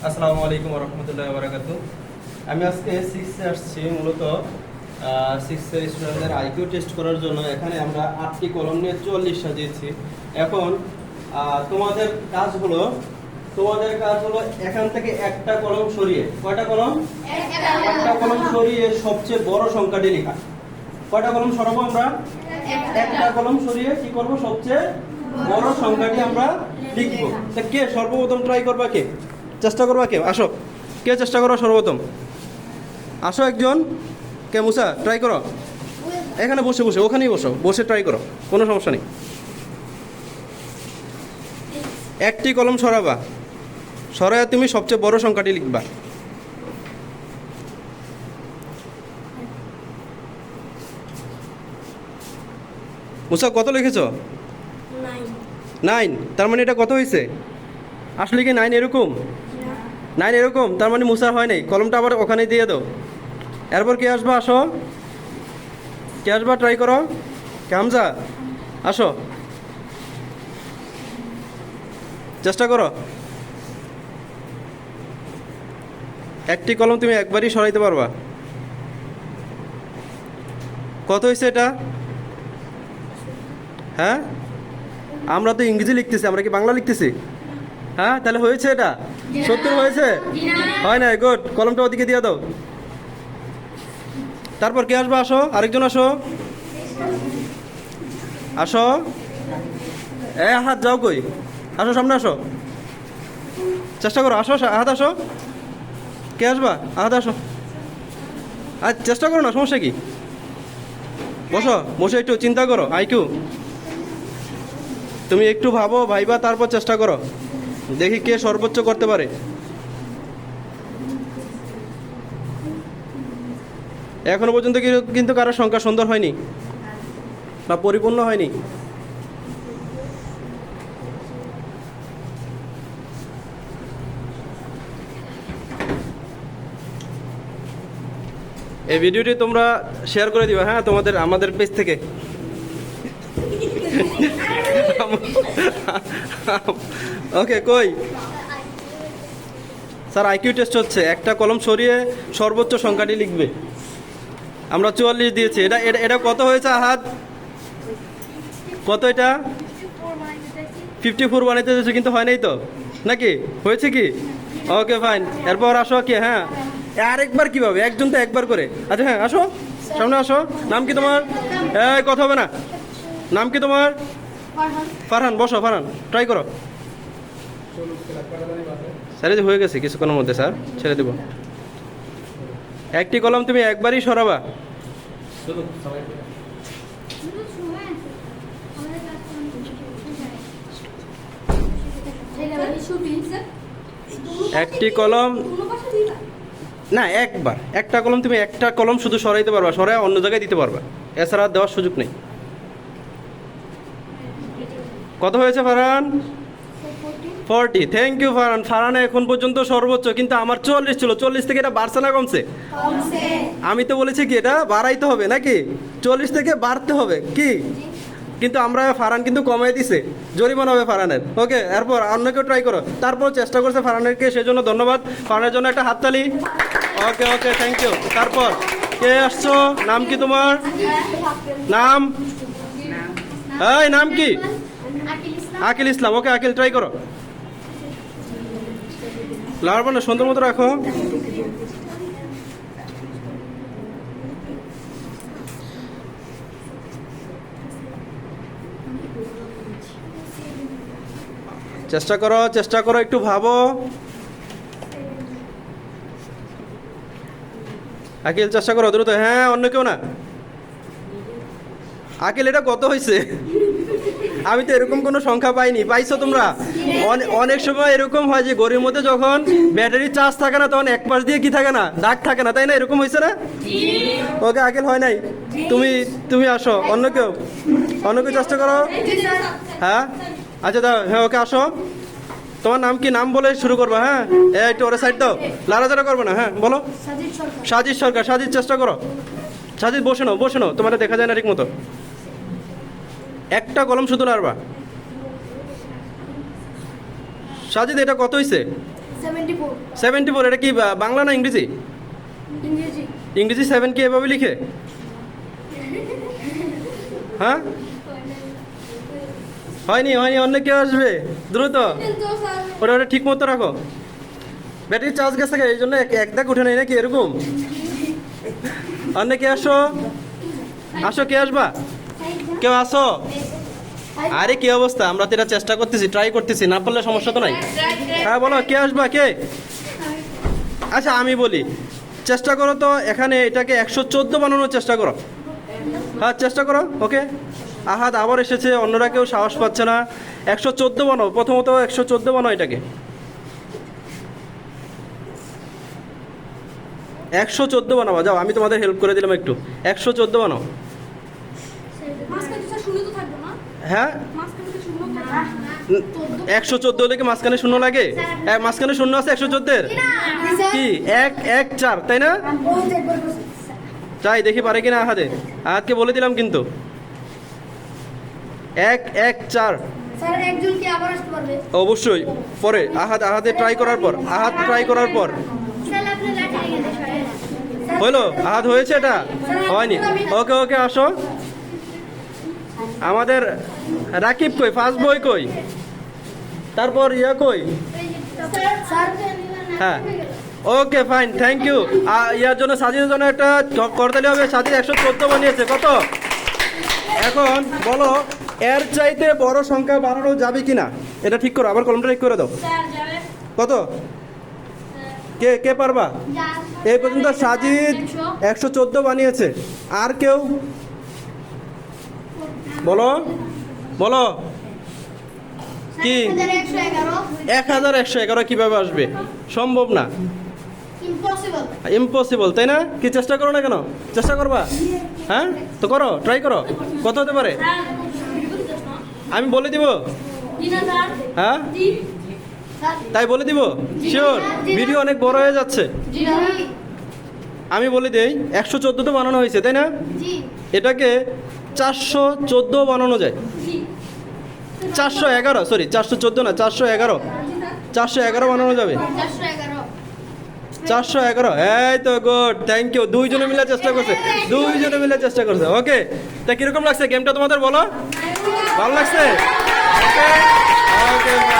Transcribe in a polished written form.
আসসালামু আলাইকুম রহমতুল্লাহ বারাকাতু। আমি আজকে সিক্সে আসছি মূলত সিক্সের স্টুডেন্টদের আইকিউ টেস্ট করার জন্য। এখানে আমরা 8টি কলম নিয়ে 44 সাজিয়েছি। এখন তোমাদের কাজ হলো এখান থেকে একটা কলম সরিয়ে, কয়টা কলম? একটা কলম সরিয়ে সবচেয়ে বড় সংখ্যাটি লেখা। কয়টা কলম সরাবো আমরা? একটা কলম সরিয়ে কি করব? সবচেয়ে বড় সংখ্যাটি আমরা লিখবো। তা কে সর্বপ্রথম ট্রাই করবা? কে চেষ্টা করবা? কেউ আসো, কে চেষ্টা করো সর্বপ্রথম? আসো একজন। কে? মুসা, ট্রাই করো। এখানে বসে বসে, ওখানেই বসো, বসে ট্রাই করো, কোনো সমস্যা নেই। একটি কলম সরাবা, সরায় তুমি সবচেয়ে বড় সংখ্যাটি লিখবা। মুসা কত লিখেছো? 9। তার মানে এটা কত হয়েছে? আসলে কি 9 এরকম? 9 এরকম, তার মানে মুসা হয় নাই। কলমটা আবার ওখানে দিয়ে দাও। এরপর কে আসবা? আসো, কে আসবা? ট্রাই করো। কে? হামজা, আসো, চেষ্টা করো। একটি কলম তুমি একবারই সরাইতে পারবা। কত হয়েছে এটা? হ্যাঁ, আমরা তো ইংরেজি লিখতেছি, আমরা কি বাংলা লিখতেছি? হ্যাঁ, তাহলে হয়েছে এটা? 70 হয়েছে? হয় না? গুড, কলমটা ওদিকে দিয়ে দাও। তারপর কে আসবা? আসো, আরেকজন আসো, আসো। হাত যাও কই? আসো, সামনে আসো, চেষ্টা করো। আসো, হাত আসো। কে আসবা? হাত আসো। আর চেষ্টা করো না, সমস্যা কি? বসো, বসে একটু চিন্তা করো। আইকিউ তুমি একটু ভাইবা, তারপর চেষ্টা করো, দেখি কে সর্বোচ্চ করতে পারে। এখনো পর্যন্ত কিন্তু কারোর সংখ্যা সুন্দর হয়নি বা পরিপূর্ণ হয়নি। এই ভিডিওটি তোমরা শেয়ার করে দিবা, হ্যাঁ, আমাদের পেজ থেকে। ওকে, কই স্যার আইকিউ টেস্ট হচ্ছে, একটা কলম সরিয়ে সর্বোচ্চ সংখ্যাটি লিখবে। আমরা 44 দিয়েছি। এটা এটা এটা কত হয়েছে? আহাদ কত? এটা 54 বানাইতে হয়েছে, কিন্তু হয় নাই তো নাকি? হয়েছে কি? ওকে, ফাইন। এরপর আসো। কে? হ্যাঁ, আরেকবার কিভাবে? একজন তো একবার করে। আচ্ছা, হ্যাঁ, আসো, সামনে আসো। নাম কি তোমার? কথা হবে না। নাম কি তোমার? ফারহান। বসো ফারহান, ট্রাই করো। স্যার যে হয়ে গেছে কিছুক্ষণের মধ্যে, স্যার ছেড়ে দেব। একটি কলম তুমি একবারই সরাবা। একটি কলম না, একবার একটা কলম তুমি একটা কলম শুধু সরাইতে পারবা, সরাই অন্য জায়গায় দিতে পারবা, এছাড়া আর দেওয়ার সুযোগ নেই। কত হয়েছে ফারহান? 40। Thank you Farhan. ফারহানে এখন পর্যন্ত সর্বোচ্চ, কিন্তু আমার 44 ছিল। 40 থেকে এটা বাড়ছে না কমছে? আমি তো বলেছি কি এটা বাড়াইতে হবে নাকি? 40 থেকে বাড়তে হবে কি? কিন্তু আমরা ফারহান কিন্তু কমাই দিছে, জরিমানা হবে ফারহানের। ওকে, এরপর অন্য কেউ ট্রাই করো। তারপর চেষ্টা করছে ফারহানেরকে, সেজন্য ধন্যবাদ। ফারহানের জন্য একটা হাততালি। ওকে ওকে, থ্যাংক ইউ। তারপর কে আসছো? নাম কি তোমার? নাম? এই নাম কি? আকিল ইসলাম। ওকে আকিল, ট্রাই করো। লার না, সুন্দর মতো রাখো। চেষ্টা করো, চেষ্টা করো, একটু ভাবো। আকিল চেষ্টা করো দ্রুত। হ্যাঁ, অন্য কেউ না? আকিল এটা কত হয়েছে? আমি তো এরকম কোনো সংখ্যা পাইনি। পাইছো তোমরা? অনেক সময় এরকম হয় যে ঘড়ির মধ্যে যখন ব্যাটারি চার্জ থাকে না, তখন এক পাশ দিয়ে কি থাকে না, দাগ থাকে না, তাই না? এরকম হয়েছে না? ওকে আকিল, হয় নাই। তুমি আসো। অন্য কেউ চেষ্টা করো। হ্যাঁ, আচ্ছা দাও। হ্যাঁ, ওকে আসো। তোমার নাম কি? নাম বলে শুরু করবা। হ্যাঁ, একটু ওরে সাইড দাও, লাড়াচাড়া করবে না। হ্যাঁ, বলো। সাজিদ সরকার। সাজিদ চেষ্টা করো। সাজিদ বসে নাও, তোমার দেখা যায় না ঠিক মতো। একটা কলম শুধু নাড়বা। সাজিদ এটা কত হয়েছে? 74 74, এটা কি বাংলা না ইংরেজি? ইংরেজি ইংরেজি 7 কি এভাবে লিখে? হ্যাঁ, হয়নি হয়নি, অন্য কেউ আসবে দ্রুত। কিন্তু স্যার ওটা ওটা ঠিক মতো রাখো। ব্যাটারি চার্জ গেছে এই জন্য এক দাগ উঠে নেই নাকি এরকম? অন্য কে আসো, আসো, কে আসবা? কেউ আসো। আরে কি অবস্থা, আমরা তো এটা চেষ্টা করতেছি, ট্রাই করতেছি, না পারলে সমস্যা তো নাই। হ্যাঁ বলো, কে আসবা, কে? আচ্ছা আমি বলি, চেষ্টা করো তো এখানে এটাকে 114 বানানোর চেষ্টা করো। হ্যাঁ চেষ্টা করো। ওকে, আহাদ আবার এসেছে, অন্যরা কেউ সাহস পাচ্ছে না। 114 বানাও, প্রথমত 114 বানাও এটাকে। 114 বানাবো, যাও আমি তোমাদের হেল্প করে দিলাম একটু। 114 বানাও। মাঝখানে তো শূন্য তো থাকবে না, হ্যাঁ, মাঝখানে তো শূন্য থাকবে। 114 হলে কি মাঝখানে শূন্য লাগে? মাঝখানে শূন্য আছে 114-এর? কি 1 1 4, তাই না? চাই দেখি পারে কিনা আহাদে। আহাদকে বলে দিলাম কিন্তু 1 1 4। স্যার একজন কি আবার আসতে পারবে? অবশ্যই পরে আহাদে ট্রাই করার পর, আহাদ ট্রাই করার পর। স্যার আপনি লাঠি নিয়ে গেলে হলো, আহাদ হয়েছে, এটা হয়নি। ওকে ওকে আসো। আমাদের রাকিব কই, ফার্স্ট বই কই, তারপর ইয়া কই? স্যার হ্যাঁ ওকে ফাইন, থ্যাংক ইউ। ইয়ার জন্য সাজিদের জন্য একটা করতালি হবে। সাজিদ 114 বানিয়েছে। কত? এখন বলো এর চাইতে বড় সংখ্যা বানানো যাবে কিনা, এটা ঠিক করো। আবার কলমটা ঠিক করে দাও। স্যার যাবে কত? কে কে পারবা? এই পর্যন্ত সাজিদ 114 বানিয়েছে। আর কেউ বলো, বলো কি? 1111 কিভাবে আসবে? সম্ভব না, ইম্পসিবল। ইম্পসিবল, তাই না? কি চেষ্টা করো না কেন? চেষ্টা করবা? হ্যাঁ তো করো, ট্রাই করো। কত হতে পারে আমি বলে দিব। হ্যাঁ তাই বলে দিব, শিওর। ভিডিও অনেক বড় হয়ে যাচ্ছে। আমি বলে দেই, 114 তো বানানো হয়েছে, তাই না? এটাকে 414 বানানো যায়। 411, সরি 414 না, 411, 411 বানানো যাবে। 411, এই তো গুড, থ্যাংক ইউ। দুইজনে মিলে চেষ্টা করছে, দুইজনে মিলে চেষ্টা করছে। ওকে, তা কিরকম লাগছে গেমটা তোমাদের বলো? ভালো লাগছে? ওকে ওকে।